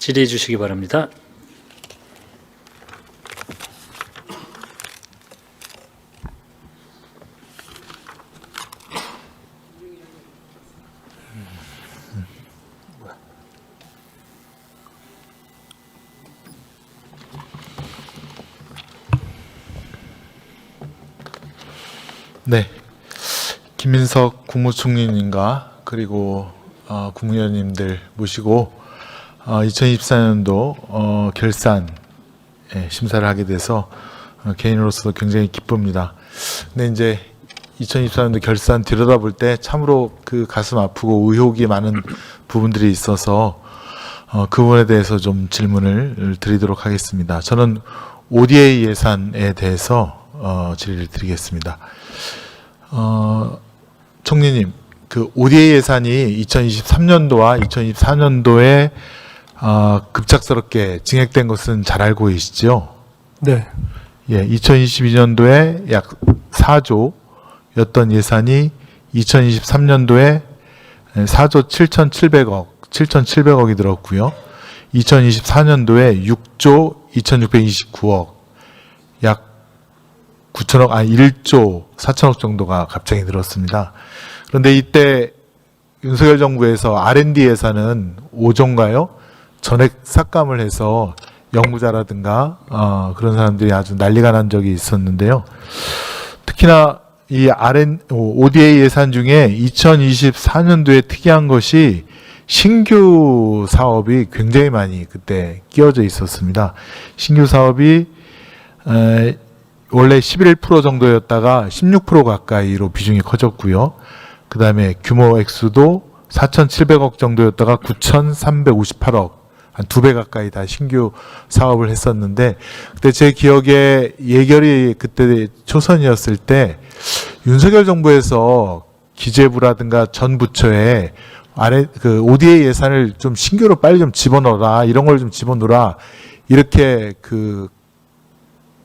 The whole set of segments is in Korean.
질의해 주시기 바랍니다. 네, 김민석 국무총리님과 그리고 국무위원님들 모시고 2024년도 결산 심사를 하게 돼서 개인으로서 굉장히 기쁩니다. 근데 이제 2024년도 결산 들여다볼 때 참으로 그 가슴 아프고 의혹이 많은 부분들이 있어서 그 부분에 대해서 좀 질문을 드리도록 하겠습니다. 저는 ODA 예산에 대해서 질의를 드리겠습니다. 총리님, 그 ODA 예산이 2023년도와 2024년도에 급작스럽게 증액된 것은 잘 알고 계시죠? 네. 예, 2022년도에 약 4조였던 예산이 2023년도에 4조 7,700억이 들었고요. 2024년도에 6조 2,629억, 약 1조 4천억 정도가 갑자기 늘었습니다. 그런데 이때 윤석열 정부에서 R&D 예산은 5조인가요? 전액 삭감을 해서 연구자라든가 그런 사람들이 아주 난리가 난 적이 있었는데요. 특히나 이 ODA 예산 중에 2024년도에 특이한 것이 신규 사업이 굉장히 많이 그때 끼워져 있었습니다. 신규 사업이 원래 11% 정도였다가 16% 가까이로 비중이 커졌고요. 그 다음에 규모 액수도 4,700억 정도였다가 9,358억, 한 2배 가까이 다 신규 사업을 했었는데, 그때 제 기억에 예결이 그때 초선이었을 때 윤석열 정부에서 기재부라든가 전 부처에 그 ODA 예산을 좀 신규로 빨리 좀 집어넣어라, 이런 걸 좀 집어넣어라, 이렇게 그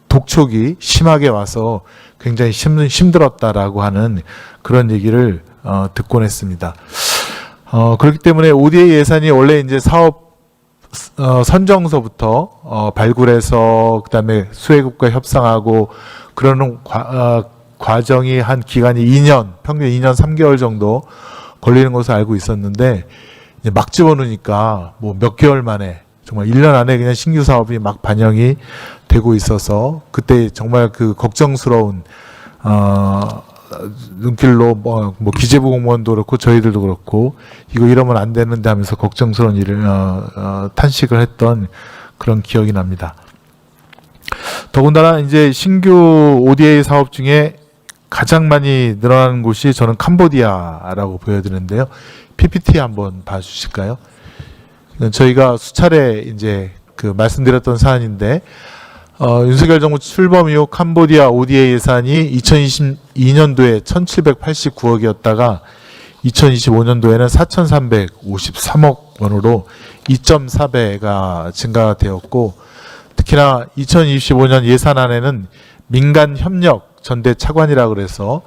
독촉이 심하게 와서 굉장히 힘들었다라고 하는 그런 얘기를 듣곤 했습니다. 그렇기 때문에 ODA 예산이 원래 이제 사업 선정서부터 발굴해서 그다음에 수혜국과 협상하고 그러는 과정이 한 기간이 2년, 평균 2년 3개월 정도 걸리는 것으로 알고 있었는데, 이제 막 집어넣으니까 뭐 몇 개월 만에, 정말 1년 안에 그냥 신규 사업이 막 반영이 되고 있어서 그때 정말 그 걱정스러운 눈길로 뭐 기재부 공무원도 그렇고 저희들도 그렇고 이거 이러면 안 되는데 하면서 걱정스러운 일을 탄식을 했던 그런 기억이 납니다. 더군다나 이제 신규 ODA 사업 중에 가장 많이 늘어나는 곳이 저는 캄보디아라고 보여드는데요. PPT 한번 봐주실까요? 저희가 수차례 이제 그 말씀드렸던 사안인데, 윤석열 정부 출범 이후 캄보디아 ODA 예산이 2022년도에 1,789억이었다가 2025년도에는 4,353억 원으로 2.4배가 증가되었고, 특히나 2025년 예산안에는 민간 협력 전대 차관이라 그래서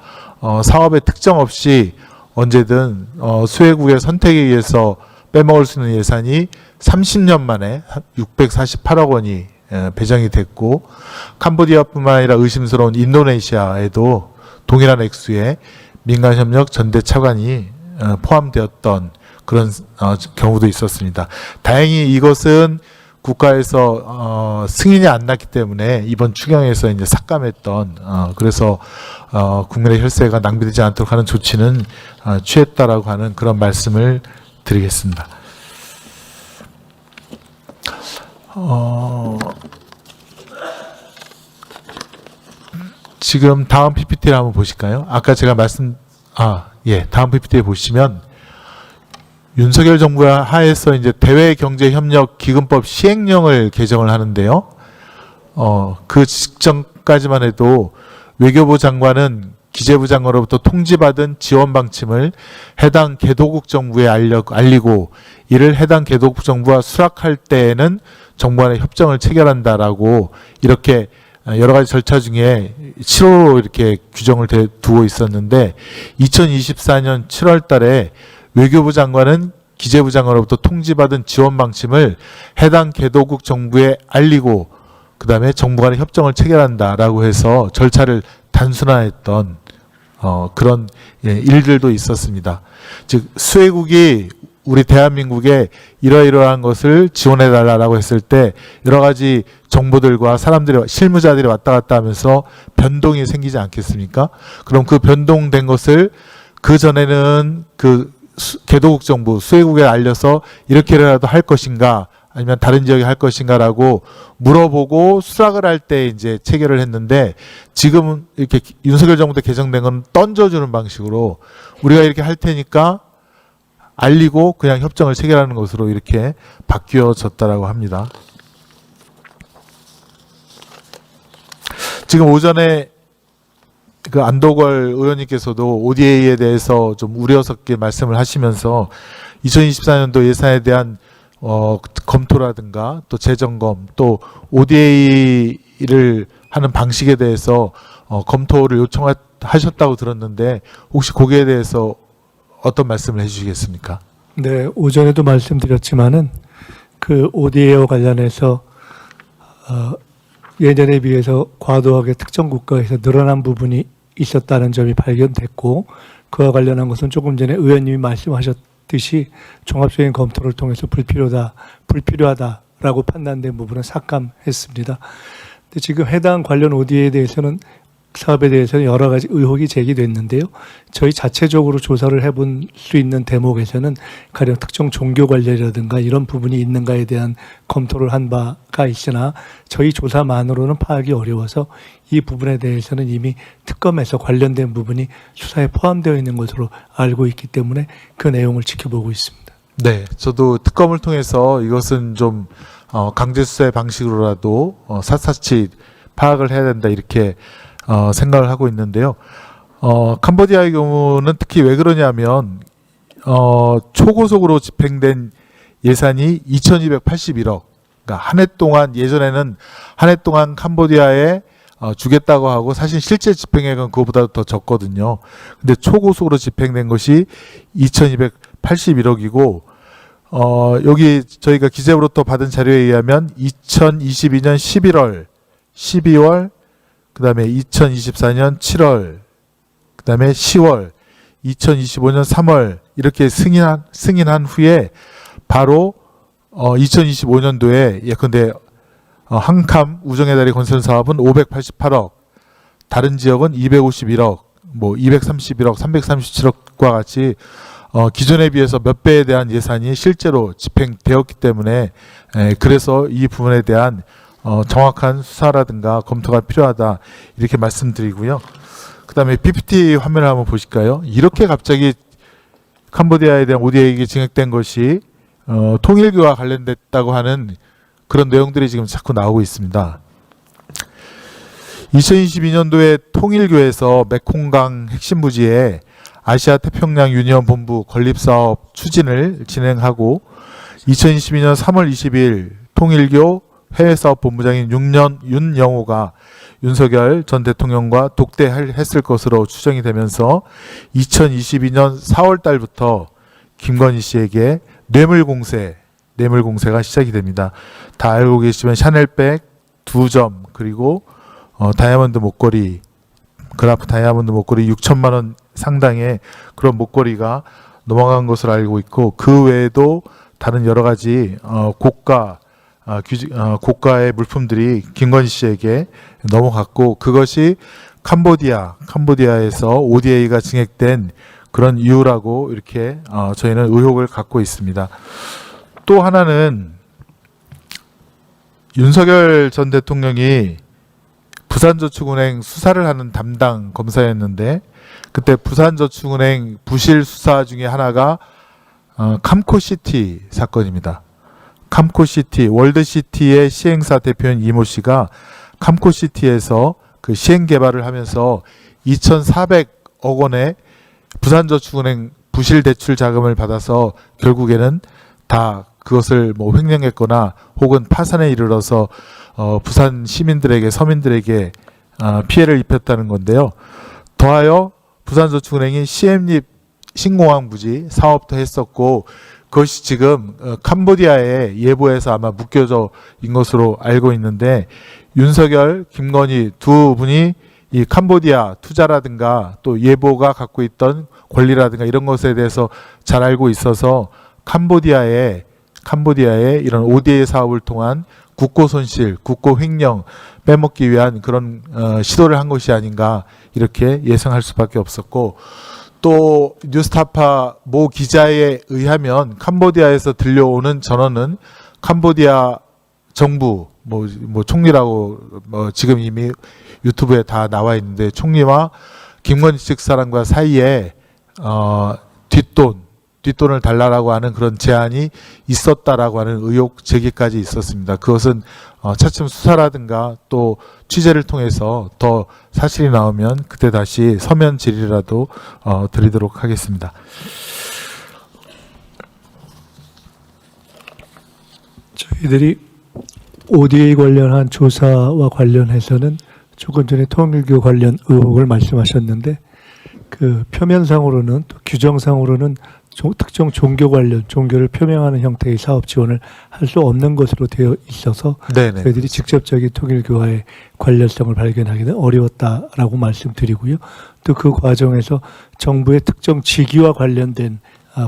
사업의 특정 없이 언제든 수혜국의 선택에 의해서 빼먹을 수 있는 예산이 30년 만에 648억 원이 배정이 됐고, 캄보디아뿐만 아니라 의심스러운 인도네시아에도 동일한 액수의 민간협력 전대 차관이 포함되었던 그런 경우도 있었습니다. 다행히 이것은 국가에서 승인이 안 났기 때문에 이번 추경에서 이제 삭감했던 그래서 국민의 혈세가 낭비되지 않도록 하는 조치는 취했다라고 하는 그런 말씀을 드리겠습니다. 지금 다음 PPT를 한번 보실까요? 아까 제가 다음 PPT에 보시면 윤석열 정부 하에서 이제 대외경제협력기금법 시행령을 개정을 하는데요. 그 직전까지만 해도 외교부 장관은 기재부 장관으로부터 통지받은 지원 방침을 해당 개도국 정부에 알리고 이를 해당 개도국 정부와 수락할 때에는 정부 간의 협정을 체결한다라고 이렇게 여러 가지 절차 중에 7호로 이렇게 규정을 두고 있었는데 2024년 7월 달에 외교부 장관은 기재부 장관으로부터 통지받은 지원 방침을 해당 개도국 정부에 알리고 그 다음에 정부 간의 협정을 체결한다라고 해서 절차를 단순화했던 그런 일들도 있었습니다. 즉 수혜국이 우리 대한민국에 이러이러한 것을 지원해달라고 했을 때 여러 가지 정보들과 사람들이 실무자들이 왔다 갔다 하면서 변동이 생기지 않겠습니까? 그럼 그 변동된 것을 그 전에는 그 개도국 정부 수혜국에 알려서 이렇게라도 할 것인가 아니면 다른 지역에 할 것인가라고 물어보고 수락을 할 때 이제 체결을 했는데 지금은 이렇게 윤석열 정부 때 개정된 건 던져주는 방식으로 우리가 이렇게 할 테니까 알리고 그냥 협정을 체결하는 것으로 이렇게 바뀌어졌다라고 합니다. 지금 오전에 그 안도걸 의원님께서도 ODA에 대해서 좀 우려 섞게 말씀을 하시면서 2024년도 예산에 대한 검토라든가 또 재점검 또 ODA를 하는 방식에 대해서 검토를 요청하셨다고 들었는데 혹시 거기에 대해서 어떤 말씀을 해주시겠습니까? 네, 오전에도 말씀드렸지만은 그 ODA와 관련해서 예전에 비해서 과도하게 특정 국가에서 늘어난 부분이 있었다는 점이 발견됐고 그와 관련한 것은 조금 전에 의원님이 말씀하셨듯이 종합적인 검토를 통해서 불필요하다라고 판단된 부분은 삭감했습니다. 근데 지금 해당 관련 ODA에 대해서는 사업에 대해서는 여러 가지 의혹이 제기됐는데요. 저희 자체적으로 조사를 해본 수 있는 대목에서는 가령 특정 종교 관련이라든가 이런 부분이 있는가에 대한 검토를 한 바가 있으나 저희 조사만으로는 파악이 어려워서 이 부분에 대해서는 이미 특검에서 관련된 부분이 수사에 포함되어 있는 것으로 알고 있기 때문에 그 내용을 지켜보고 있습니다. 네, 저도 특검을 통해서 이것은 좀 강제 수사의 방식으로라도 샅샅이 파악을 해야 된다 이렇게 생각을 하고 있는데요. 캄보디아의 경우는 특히 왜 그러냐면 초고속으로 집행된 예산이 2,281억. 그러니까 한 해 동안 예전에는 한 해 동안 캄보디아에 주겠다고 하고 사실 실제 집행액은 그거보다 더 적거든요. 근데 초고속으로 집행된 것이 2,281억이고 여기 저희가 기재부로부터 받은 자료에 의하면 2022년 11월, 12월 그 다음에 2024년 7월, 그 다음에 10월, 2025년 3월 이렇게 승인한 후에 바로 2025년도에 예컨대 한캄 우정의 다리 건설 사업은 588억, 다른 지역은 251억, 뭐 231억, 337억과 같이 기존에 비해서 몇 배에 대한 예산이 실제로 집행되었기 때문에 그래서 이 부분에 대한 정확한 수사라든가 검토가 필요하다 이렇게 말씀드리고요. 그 다음에 PPT 화면을 한번 보실까요? 이렇게 갑자기 캄보디아에 대한 ODA가 증액된 것이 통일교와 관련됐다고 하는 그런 내용들이 지금 자꾸 나오고 있습니다. 2022년도에 통일교에서 메콩강 핵심 부지에 아시아 태평양 유니언 본부 건립사업 추진을 진행하고 2022년 3월 20일 통일교 해외사업본부장인 윤영호가 윤석열 전 대통령과 독대했을 것으로 추정이 되면서 2022년 4월 달부터 김건희 씨에게 뇌물공세가 시작이 됩니다. 다 알고 계시면 샤넬백 2점 그리고 다이아몬드 목걸이 그라프 다이아몬드 목걸이 6천만 원 상당의 그런 목걸이가 넘어간 것으로 알고 있고 그 외에도 다른 여러 가지 고가의 물품들이 김건희 씨에게 넘어갔고 그것이 캄보디아에서 ODA가 증액된 그런 이유라고 이렇게 저희는 의혹을 갖고 있습니다. 또 하나는 윤석열 전 대통령이 부산저축은행 수사를 하는 담당 검사였는데 그때 부산저축은행 부실 수사 중에 하나가 캄코시티 사건입니다. 캄코시티, 월드시티의 시행사 대표인 이모 씨가 캄코시티에서 그 시행 개발을 하면서 2,400억 원의 부산저축은행 부실 대출 자금을 받아서 결국에는 다 그것을 뭐 횡령했거나 혹은 파산에 이르러서 부산 시민들에게 서민들에게 피해를 입혔다는 건데요. 더하여 부산저축은행이 CM립 신공항 부지 사업도 했었고 그것이 지금 캄보디아의 예보에서 아마 묶여져 있는 것으로 알고 있는데 윤석열, 김건희 두 분이 이 캄보디아 투자라든가 또 예보가 갖고 있던 권리라든가 이런 것에 대해서 잘 알고 있어서 캄보디아의 이런 ODA 사업을 통한 국고 손실, 국고 횡령 빼먹기 위한 그런 시도를 한 것이 아닌가 이렇게 예상할 수밖에 없었고, 또 뉴스타파 모 기자에 의하면 캄보디아에서 들려오는 전언은 캄보디아 정부 뭐 총리라고 지금 이미 유튜브에 다 나와 있는데 총리와 김건희 측 사람과 사이에 뒷돈을 달라라고 하는 그런 제안이 있었다라고 하는 의혹 제기까지 있었습니다. 그것은 차츰 수사라든가 또 취재를 통해서 더 사실이 나오면 그때 다시 서면 질의라도 드리도록 하겠습니다. 저희들이 ODA 관련한 조사와 관련해서는 조금 전에 통일교 관련 의혹을 말씀하셨는데 그 표면상으로는 또 규정상으로는 특정 종교 관련 종교를 표명하는 형태의 사업 지원을 할 수 없는 것으로 되어 있어서 네네. 저희들이 직접적인 통일교와의 관련성을 발견하기는 어려웠다라고 말씀드리고요. 또 그 과정에서 정부의 특정 직위와 관련된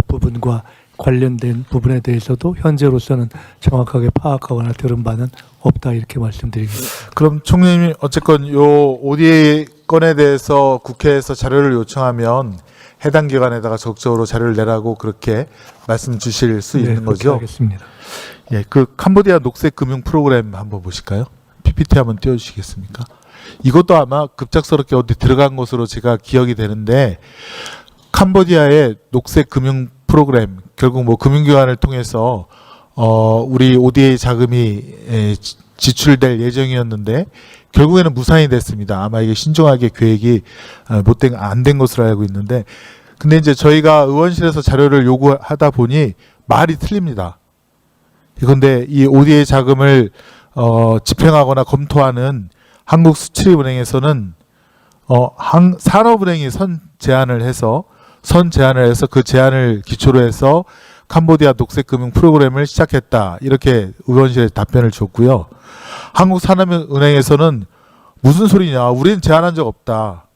부분과 관련된 부분에 대해서도 현재로서는 정확하게 파악하거나 들은 바는 없다 이렇게 말씀드리겠습니다. 그럼 총리님이 어쨌건 요 ODA 건에 대해서 국회에서 자료를 요청하면 해당 기관에다가 적극적으로 자료를 내라고 그렇게 말씀 주실 수 네, 있는 그렇게 거죠? 하겠습니다. 예, 그 캄보디아 녹색 금융 프로그램 한번 보실까요? PPT 한번 띄워주시겠습니까? 이것도 아마 급작스럽게 어디 들어간 것으로 제가 기억이 되는데 캄보디아의 녹색 금융 프로그램 결국 뭐 금융기관을 통해서 우리 ODA 자금이 지출될 예정이었는데 결국에는 무산이 됐습니다. 아마 이게 신중하게 계획이 안 된 것으로 알고 있는데, 근데 이제 저희가 의원실에서 자료를 요구하다 보니 말이 틀립니다. 그런데 이 ODA 자금을 집행하거나 검토하는 한국수출입은행에서는 산업은행이 선 제안을 해서 그 제안을 기초로 해서 캄보디아 녹색금융 프로그램을 시작했다. 이렇게 의원실에 답변을 줬고요. 한국산업은행에서는 무슨 소리냐. 우리는 제안한 적 없다.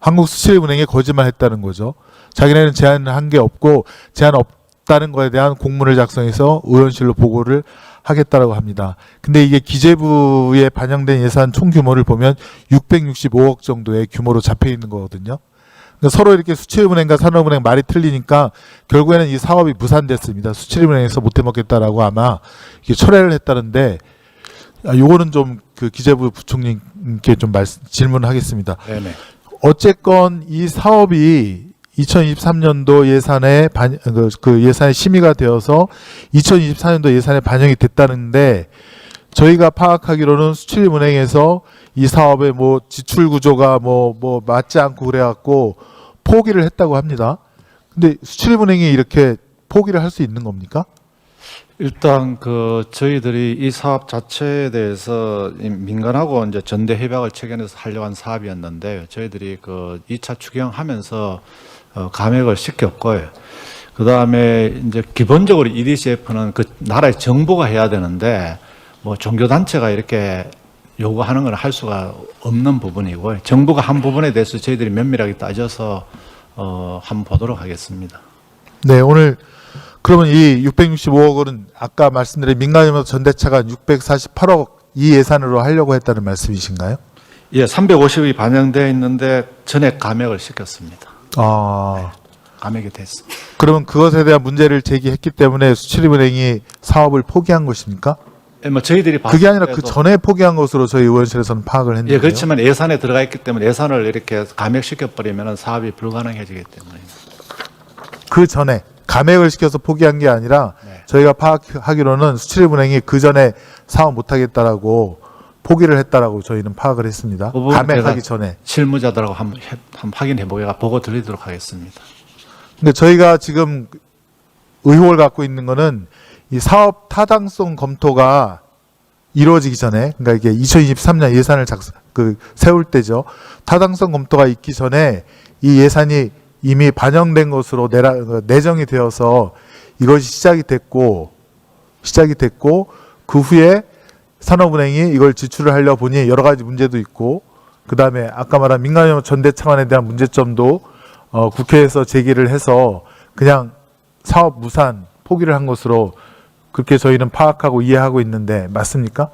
한국수출입은행에 거짓말했다는 거죠. 자기네는 제안을 한 게 없고 제안 없다는 거에 대한 공문을 작성해서 의원실로 보고를 하겠다라고 합니다. 근데 이게 기재부에 반영된 예산 총 규모를 보면 665억 정도의 규모로 잡혀 있는 거거든요. 그러니까 서로 이렇게 수출입은행과 산업은행 말이 틀리니까 결국에는 이 사업이 무산됐습니다. 수출입은행에서 못 해먹겠다라고 아마 이게 철회를 했다는데, 요거는 좀 그 기재부 부총리님께 좀 질문하겠습니다. 네네. 어쨌건 이 사업이 2023년도 예산에 그 예산에 심의가 되어서 2024년도 예산에 반영이 됐다는데, 저희가 파악하기로는 수출입은행에서 이 사업의 뭐 지출 구조가 뭐 맞지 않고 그래갖고 포기를 했다고 합니다. 근데 수출입은행이 이렇게 포기를 할 수 있는 겁니까? 일단 그 저희들이 이 사업 자체에 대해서 민간하고 이제 전대 협약을 체결해서 하려고 한 사업이었는데, 저희들이 그 2차 추경하면서 감액을 시켰고요. 그 다음에 이제 기본적으로 EDCF는 그 나라의 정부가 해야 되는데, 뭐 종교단체가 이렇게 요구하는 건 할 수가 없는 부분이고, 정부가 한 부분에 대해서 저희들이 면밀하게 따져서 한번 보도록 하겠습니다. 네, 오늘 그러면 이 665억 원은 아까 말씀드린 민간협력 전대차관 648억 이 예산으로 하려고 했다는 말씀이신가요? 예, 350이 반영되어 있는데 전액 감액을 시켰습니다. 감액이 됐습니다. 그러면 그것에 대한 문제를 제기했기 때문에 수출입은행이 사업을 포기한 것입니까? 예, 뭐 저희들이 그게 아니라 봤을 그 때도 전에 포기한 것으로 저희 의원실에서는 파악을 했는데요. 예, 그렇지만 예산에 들어가 있기 때문에 예산을 이렇게 감액시켜버리면 사업이 불가능해지기 때문에. 그 전에 감액을 시켜서 포기한 게 아니라 네. 저희가 파악하기로는 수출입은행이 그 전에 사업 못하겠다라고 포기를 했다라고 저희는 파악을 했습니다. 그 부분 감액하기 제가 전에. 실무자들하고 한번 확인해 보기가 보고 드리도록 하겠습니다. 근데 저희가 지금 의혹을 갖고 있는 거는 이 사업 타당성 검토가 이루어지기 전에, 그러니까 이게 2023년 예산을 세울 때죠. 타당성 검토가 있기 전에 이 예산이 이미 반영된 것으로 내정이 되어서 이것이 시작이 됐고 그 후에 산업은행이 이걸 지출을 하려 보니 여러 가지 문제도 있고 그다음에 아까 말한 민간용 전대 차관에 대한 문제점도 국회에서 제기를 해서 그냥 사업 무산 포기를 한 것으로 그렇게 저희는 파악하고 이해하고 있는데 맞습니까?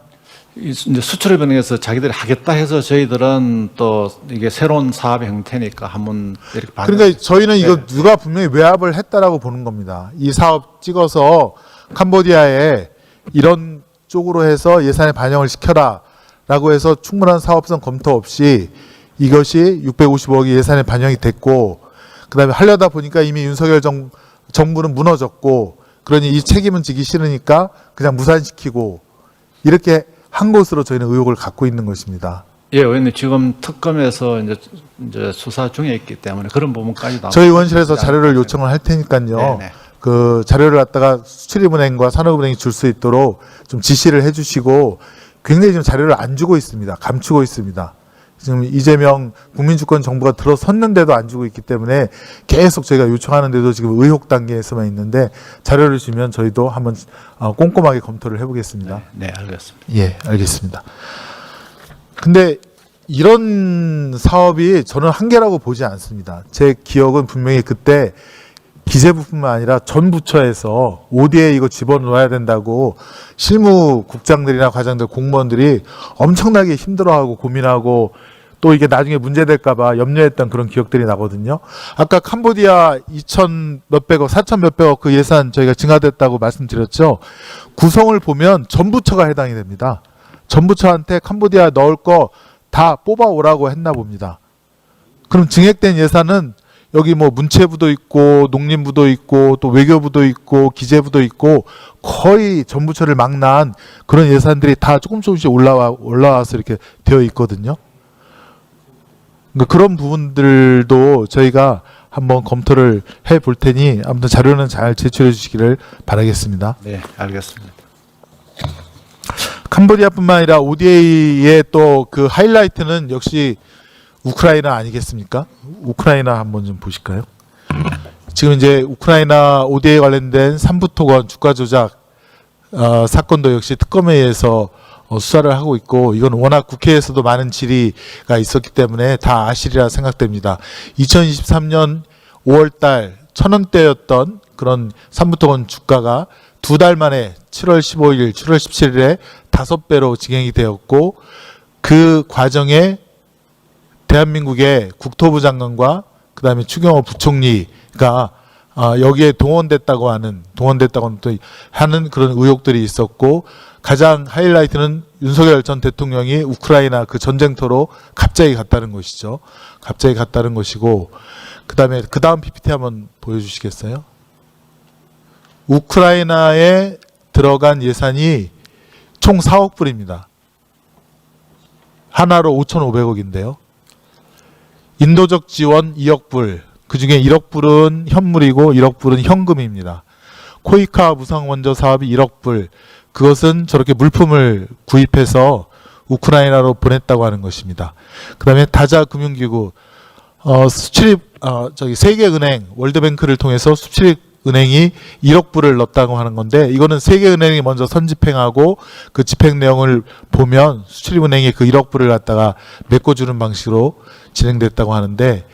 이제 수출입은행에서 자기들이 하겠다 해서 저희들은 또 이게 새로운 사업의 형태니까 한번 이렇게 그러니까 저희는 이거 네. 누가 분명히 외압을 했다라고 보는 겁니다. 이 사업 찍어서 캄보디아에 이런 쪽으로 해서 예산에 반영을 시켜라라고 해서 충분한 사업성 검토 없이 이것이 650억이 예산에 반영이 됐고 그다음에 하려다 보니까 이미 윤석열 정부는 무너졌고 그러니 이 책임은 지기 싫으니까 그냥 무산시키고 이렇게 한 것으로 저희는 의혹을 갖고 있는 것입니다. 예, 의원님 지금 특검에서 이제 수사 중에 있기 때문에 그런 부분까지도 저희 의원실에서 자료를 요청을 할 테니까요. 네네. 그 자료를 갖다가 수출입은행과 산업은행이 줄 수 있도록 좀 지시를 해주시고 굉장히 지금 자료를 안 주고 있습니다. 감추고 있습니다. 지금 이재명 국민주권 정부가 들어섰는데도 안 주고 있기 때문에 계속 저희가 요청하는데도 지금 의혹 단계에서만 있는데 자료를 주면 저희도 한번 꼼꼼하게 검토를 해보겠습니다. 네, 알겠습니다. 예, 알겠습니다. 근데 이런 사업이 저는 한계라고 보지 않습니다. 제 기억은 분명히 그때 기재부뿐만 아니라 전 부처에서 ODA 이거 집어넣어야 된다고 실무국장들이나 과장들, 공무원들이 엄청나게 힘들어하고 고민하고 또 이게 나중에 문제될까봐 염려했던 그런 기억들이 나거든요. 아까 캄보디아 2천 몇백억, 4천 몇백억 그 예산 저희가 증가됐다고 말씀드렸죠. 구성을 보면 전 부처가 해당이 됩니다. 전 부처한테 캄보디아 넣을 거 다 뽑아오라고 했나 봅니다. 그럼 증액된 예산은 여기 뭐 문체부도 있고 농림부도 있고 또 외교부도 있고 기재부도 있고 거의 전 부처를 망라한 그런 예산들이 다 조금씩 올라와서 이렇게 되어 있거든요. 그러니까 그런 부분들도 저희가 한번 검토를 해 볼 테니 아무튼 자료는 잘 제출해 주시기를 바라겠습니다. 네, 알겠습니다. 캄보디아뿐만 아니라 ODA의 또 그 하이라이트는 역시 우크라이나 아니겠습니까? 우크라이나 한번 좀 보실까요? 지금 이제 우크라이나 ODA 관련된 삼부토건 주가 조작 사건도 역시 특검에 의해서 수사를 하고 있고 이건 워낙 국회에서도 많은 질의가 있었기 때문에 다 아시리라 생각됩니다. 2023년 5월달 1,000원대였던 그런 삼부토건 주가가 두 달 만에 7월 15일, 7월 17일에 5배로 증액이 되었고 그 과정에 대한민국의 국토부 장관과 그다음에 추경호 부총리가 여기에 동원됐다고 하는 또 하는 그런 의혹들이 있었고 가장 하이라이트는 윤석열 전 대통령이 우크라이나 그 전쟁터로 갑자기 갔다는 것이죠. 갑자기 갔다는 것이고 그다음에 그 다음 PPT 한번 보여주시겠어요? 우크라이나에 들어간 예산이 총 4억 불입니다. 하나로 5,500억인데요. 인도적 지원 2억 불, 그중에 1억 불은 현물이고 1억 불은 현금입니다. 코이카 무상원조 사업이 1억 불, 그것은 저렇게 물품을 구입해서 우크라이나로 보냈다고 하는 것입니다. 그 다음에 다자금융기구, 세계은행, 월드뱅크를 통해서 수출입은행이 1억 불을 넣었다고 하는 건데 이거는 세계은행이 먼저 선집행하고 그 집행 내용을 보면 수출입은행이 그 1억 불을 갖다가 메꿔주는 방식으로 진행됐다고 하는데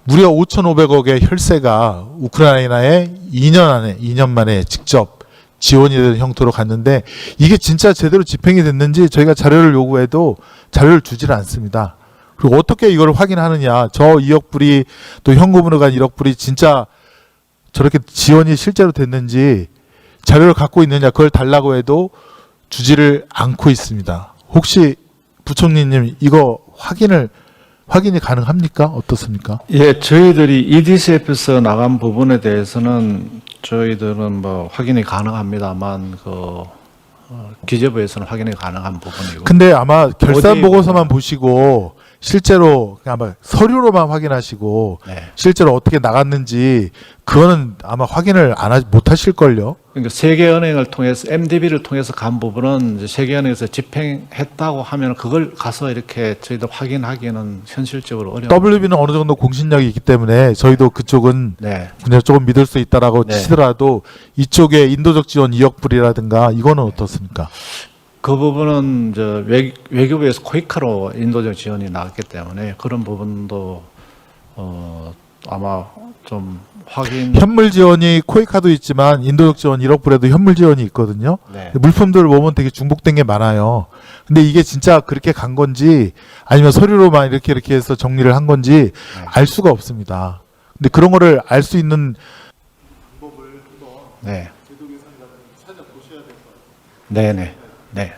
무려 5,500억의 혈세가 우크라이나에 2년 만에 직접 지원이 되는 형태로 갔는데 이게 진짜 제대로 집행이 됐는지 저희가 자료를 요구해도 자료를 주질 않습니다. 그리고 어떻게 이걸 확인하느냐. 저 2억 불이 또 현금으로 간 1억 불이 진짜 저렇게 지원이 실제로 됐는지 자료를 갖고 있느냐. 그걸 달라고 해도 주지를 않고 있습니다. 혹시 부총리님 이거 확인이 가능합니까? 어떻습니까? 예, 저희들이 EDCF에서 나간 부분에 대해서는 저희들은 뭐 확인이 가능합니다만 기재부에서는 확인이 가능한 부분이고. 근데 아마 결산 어디 보고서만 보시고 실제로 아마 서류로만 확인하시고 네. 실제로 어떻게 나갔는지 그거는 아마 확인을 못 하실걸요. 그러니까 세계은행을 통해서 MDB를 통해서 간 부분은 이제 세계은행에서 집행했다고 하면 그걸 가서 이렇게 저희도 확인하기는 현실적으로 어려운. WB는 어느 정도 공신력이 있기 때문에 저희도 그쪽은 네. 그냥 조금 믿을 수 있다라고 네. 치더라도 이쪽에 인도적 지원 2억 불이라든가 이거는 어떻습니까? 그 부분은 이제 외교부에서 코이카로 인도적 지원이 나왔기 때문에 그런 부분도 아마 좀 확인. 현물 지원이 코이카도 있지만 인도적 지원 1억 불에도 현물 지원이 있거든요. 네. 물품들을 보면 되게 중복된 게 많아요. 근데 이게 진짜 그렇게 간 건지 아니면 서류로만 이렇게 해서 정리를 한 건지 알 수가 없습니다. 근데 그런 거를 알 수 있는 네. 네네. 네.